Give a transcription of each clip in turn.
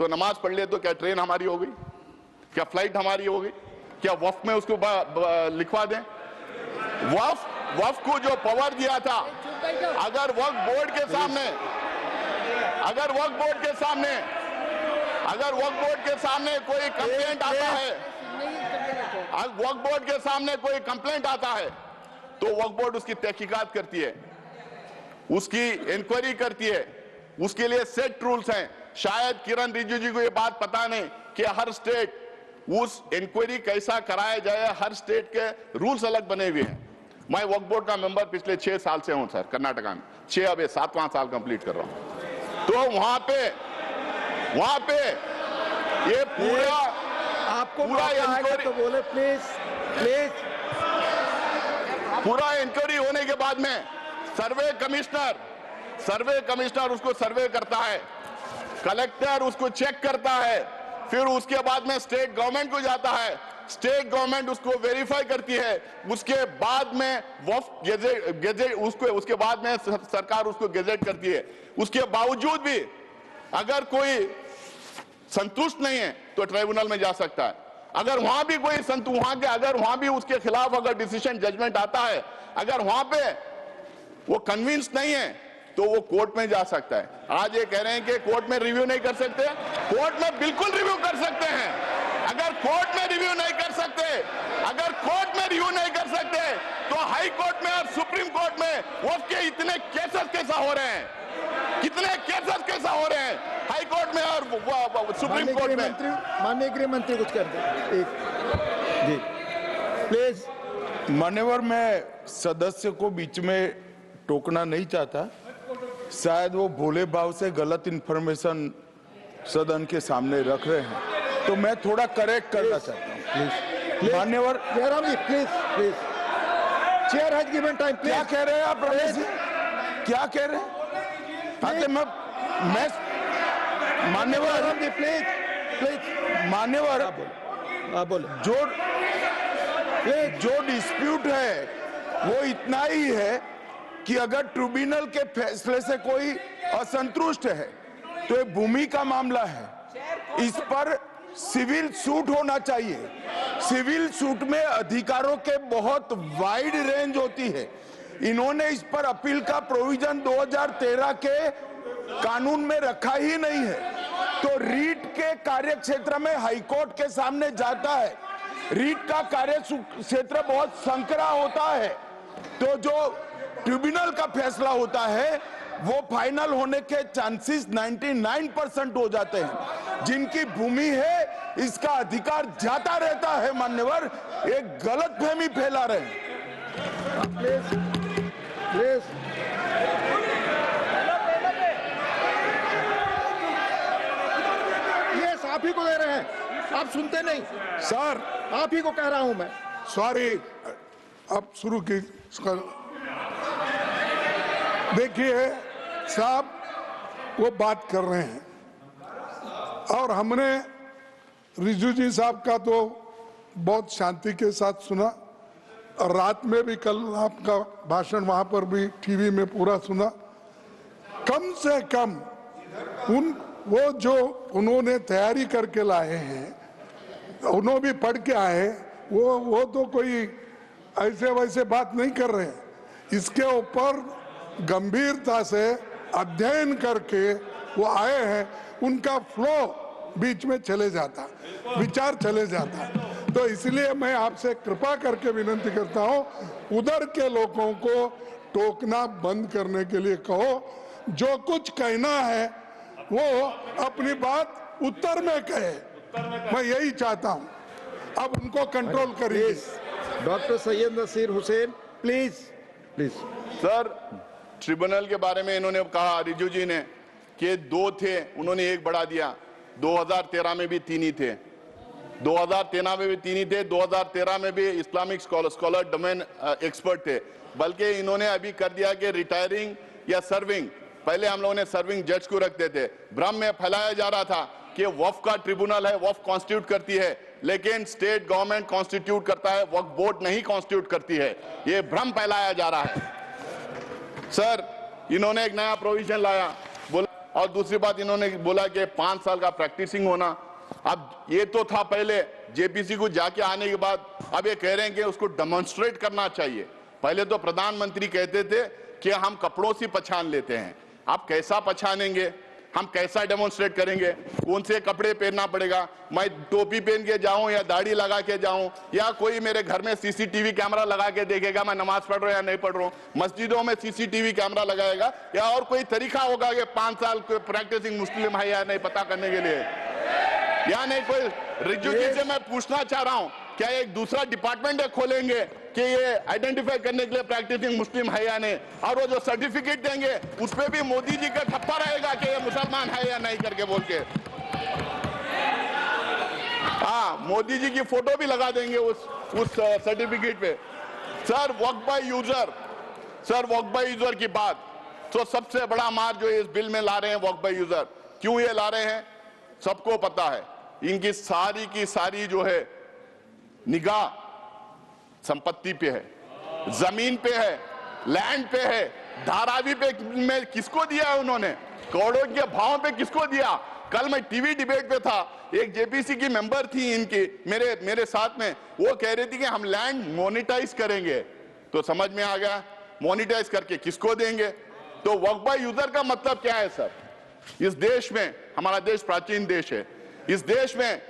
तो नमाज पढ़ ले तो क्या ट्रेन हमारी हो गई? क्या फ्लाइट हमारी हो गई? क्या वक्फ में उसको लिखवा दें? वक्फ को जो पावर दिया था, अगर वक्फ बोर्ड के सामने कोई कंप्लेंट आता है, वक्फ बोर्ड के सामने कोई कंप्लेंट आता है तो वक्फ बोर्ड उसकी तहकीकात करती है, उसकी इंक्वायरी करती है, उसके लिए सेट रूल्स हैं। शायद किरण रिजिजू जी को ये बात पता नहीं कि हर स्टेट उस इंक्वायरी कैसा कराया जाए, हर स्टेट के रूल्स अलग बने हुए हैं। मैं वक्फ बोर्ड का मेंबर पिछले 6 साल से हूं सर, कर्नाटका में 6, अब 7वां साल कंप्लीट कर रहा हूं। तो वहां पे ये पूरा इंक्वायरी तो बोले प्लीज। पूरा इंक्वायरी होने के बाद में सर्वे कमिश्नर उसको सर्वे करता है, कलेक्टर उसको चेक करता है, फिर उसके बाद में स्टेट गवर्नमेंट को जाता है, स्टेट गवर्नमेंट उसको वेरीफाई करती है, उसके बाद में वक्फ गेजेट उसके बाद में सरकार उसको गेजेट करती है। उसके बावजूद भी अगर कोई संतुष्ट नहीं है तो ट्राइब्यूनल में जा सकता है। अगर वहां भी कोई अगर वहां भी उसके खिलाफ अगर डिसीजन जजमेंट आता है, अगर वहां पे वो कन्विंस नहीं है तो वो कोर्ट में जा सकता है। आज ये कह रहे हैं कि कोर्ट में रिव्यू नहीं कर सकते, कोर्ट में बिल्कुल रिव्यू कर सकते हैं। अगर कोर्ट में रिव्यू नहीं कर सकते तो हाई कोर्ट में और सुप्रीम कोर्ट में वक्फ के इतने केसेस कैसा हो रहे हैं, हाई कोर्ट में और सुप्रीम कोर्ट में। माननीय गृह मंत्री कुछ कर दे जी प्लीज। मान्यवर, मैं सदस्य को बीच में टोकना नहीं चाहता, शायद वो भोले भाव से गलत इंफॉर्मेशन सदन के सामने रख रहे हैं, तो मैं थोड़ा करेक्ट करना चाहता हूँ। मान्यवर Jairam ji please chair has given time. क्या कह रहे हैं आप रमेश जी, क्या कह रहे हैं? मैं मान्यवर जी प्लीज मान्यवर आप बोले। जो डिस्प्यूट है वो इतना ही है कि अगर ट्रिब्यूनल के फैसले से कोई असंतुष्ट है तो ये भूमि का मामला है, इस पर सिविल सूट होना चाहिए। सिविल सूट में अधिकारों के बहुत वाइड रेंज होती है। इन्होंने इस पर अपील का प्रोविजन 2013 के कानून में रखा ही नहीं है, तो रीट के कार्य क्षेत्र में हाईकोर्ट के सामने जाता है। रीट का कार्य क्षेत्र बहुत संकरा होता है, तो जो ट्रिब्यूनल का फैसला होता है वो फाइनल होने के चांसेस 99% हो जाते हैं। जिनकी भूमि है इसका अधिकार जाता रहता है। मान्यवर, एक गलतफहमी फैला रहे हैं। यस, आप ही को दे रहे हैं, आप सुनते नहीं सर, आप ही को कह रहा हूं मैं। सॉरी, अब शुरू की। देखिए साहब, वो बात कर रहे हैं और हमने रिजिजू जी साहब का तो बहुत शांति के साथ सुना, और रात में भी कल आपका भाषण वहां पर भी टीवी में पूरा सुना। कम से कम वो जो उन्होंने तैयारी करके लाए हैं, उन्होंने भी पढ़ के आए, वो तो कोई ऐसे वैसे बात नहीं कर रहे हैं। इसके ऊपर गंभीरता से अध्ययन करके वो आए हैं, उनका फ्लो बीच में चले जाता, विचार चले जाता। तो इसलिए मैं आपसे कृपा करके विनती करता हूं, उधर के लोगों को टोकना बंद करने के लिए कहो। जो कुछ कहना है वो अपनी बात उत्तर में कहे, मैं यही चाहता हूं। अब उनको कंट्रोल करिए। Doctor Syed Naseer Hussain please. Sir, tribunal के बारे में इन्होंने कहा, रिजिजू जी ने, कि 2 थे, उन्होंने 1 बढ़ा दिया। 2013 में भी 3 ही थे, 2013 में भी 3 ही थे, 2013 में भी इस्लामिक स्कॉलर डोमेन एक्सपर्ट थे। बल्कि इन्होंने अभी कर दिया कि रिटायरिंग या सर्विंग, पहले हम लोगों ने सर्विंग जज को रखते थे। भ्रम में फैलाया जा रहा था कि वक्फ का ट्रिब्यूनल है, वक्फ कॉन्स्टिट्यूट करती है, लेकिन स्टेट गवर्नमेंट कॉन्स्टिट्यूट करता है, वक्फ बोर्ड नहीं कॉन्स्टिट्यूट करती है। ये भ्रम फैलाया जा रहा है। सर, इन्होंने एक नया प्रोविजन लाया बोला, और दूसरी बात इन्होंने बोला कि 5 साल का प्रैक्टिसिंग होना। अब ये तो था पहले, जेपीसी को जाके आने के बाद अब ये कह रहे हैं कि उसको डेमोन्स्ट्रेट करना चाहिए। पहले तो प्रधानमंत्री कहते थे कि हम कपड़ों से पहचान लेते हैं, आप कैसा पहचानेंगे, हम कैसा डेमोन्स्ट्रेट करेंगे, कौन से कपड़े पहनना पड़ेगा, मैं टोपी पहन के जाऊं या दाढ़ी लगा के जाऊं, या कोई मेरे घर में सीसीटीवी कैमरा लगा के देखेगा मैं नमाज पढ़ रहा हूं या नहीं पढ़ रहा हूं, मस्जिदों में सीसीटीवी कैमरा लगाएगा, या और कोई तरीका होगा कि 5 साल कोई प्रैक्टिसिंग मुस्लिम है या नहीं पता करने के लिए, या नहीं। कोई रिजू जी से मैं पूछना चाह रहा हूं, क्या एक दूसरा डिपार्टमेंट खोलेंगे कि ये आइडेंटिफाई करने के लिए प्रैक्टिसिंग मुस्लिम है या नहीं, और वो जो सर्टिफिकेट देंगे उस पे भी मोदी जी का ठप्पा रहेगा कि ये मुसलमान है या नहीं करके बोल के। हाँ, मोदी जी की फोटो भी लगा देंगे उस सर्टिफिकेट पे। सर वक्फ बाय यूजर की बात, तो सबसे बड़ा मार जो इस बिल में ला रहे हैं वक्फ बाय यूजर, क्यों ये ला रहे हैं सबको पता है। इनकी सारी की सारी जो है निगाह संपत्ति पे है, जमीन पे है, लैंड पे है, धारावी पे में किसको दिया है उन्होंने, करोड़ों के भाव पे किसको दिया। कल मैं टीवी डिबेट पे था, एक जेपीसी की मेंबर थी इनकी मेरे साथ में, वो कह रही थी कि हम लैंड मोनेटाइज करेंगे। तो समझ में आ गया, मोनेटाइज करके किसको देंगे। तो वक्फ बाय यूजर का मतलब क्या है सर। इस देश में, हमारा देश प्राचीन देश है, इस देश में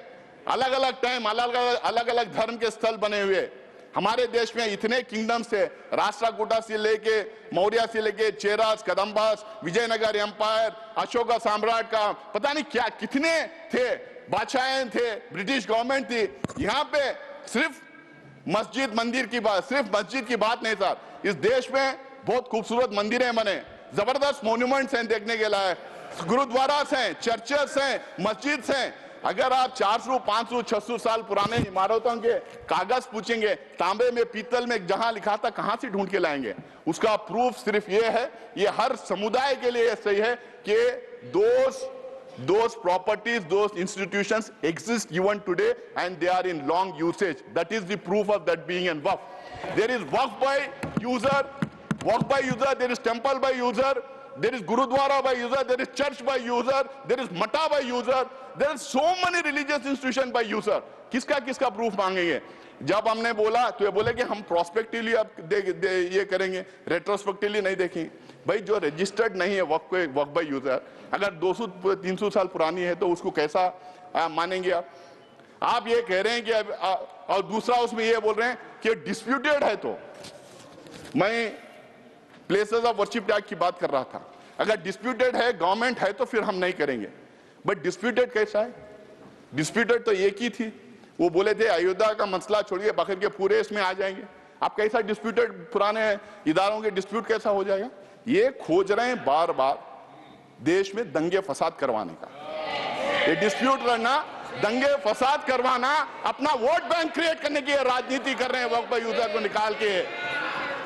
अलग अलग टाइम अलग अलग धर्म के स्थल बने हुए, हमारे देश में इतने किंगडम्स थे, राष्ट्रकूटा से लेके मौर्य से लेके चेरास, कदम्बास, विजयनगर एम्पायर, अशोका सम्राट का पता नहीं क्या कितने थे, बादशाहें थे, ब्रिटिश गवर्नमेंट थी। यहाँ पे सिर्फ मस्जिद मंदिर की बात, सिर्फ मस्जिद की बात नहीं सर, इस देश में बहुत खूबसूरत मंदिरें बने, जबरदस्त मॉन्यूमेंट्स हैं देखने के लायक, गुरुद्वारास हैं, चर्चेस हैं, मस्जिद हैं। अगर आप 400, 500, 600 साल पुराने इमारतों के कागज पूछेंगे, तांबे में, पीतल में जहां लिखा था, कहां से ढूंढ के लाएंगे। उसका प्रूफ सिर्फ ये है, ये हर समुदाय के लिए सही है कि those properties, those institutions exist even today and they are in long usage. That is the proof of that being in waqf. There is waqf by user, there is temple by user, there is Gurudwara by user, there is church by user, there is mata by user, there are so many religious institutions by user. किसका proof मांगेंगे। जब हमने बोला तो ये बोले कि हम प्रोस्पेक्टिवली अब ये करेंगे, रेट्रोस्पेक्टिवली नहीं देखेंगे। भाई जो रजिस्टर्ड नहीं है वक्फ बाय यूजर, अगर 200-300 साल पुरानी है तो उसको कैसा मानेंगे आप ये कह रहे हैं कि और दूसरा उसमें ये बोल रहे हैं कि डिस्प्यूटेड है। तो मैं प्लेसेस ऑफ वर्शिप टैग की बात कर रहा था, अगर डिस्प्यूटेड है, गवर्नमेंट है, तो फिर हम नहीं करेंगे। बट डिस्प्यूटेड कैसा है, डिस्प्यूटेड तो एक ही थी, वो बोले थे अयोध्या का मसला छोड़िए बाकी के पूरे इसमें आ जाएंगे। आप कैसा डिस्प्यूटेड, पुराने इदारों के डिस्प्यूट कैसा हो जाएगा। ये खोज रहे हैं बार बार देश में दंगे फसाद करवाने का, ये डिस्प्यूट करना, दंगे फसाद करवाना, अपना वोट बैंक क्रिएट करने की राजनीति कर रहे हैं वक्फ बाय यूजर को निकाल के।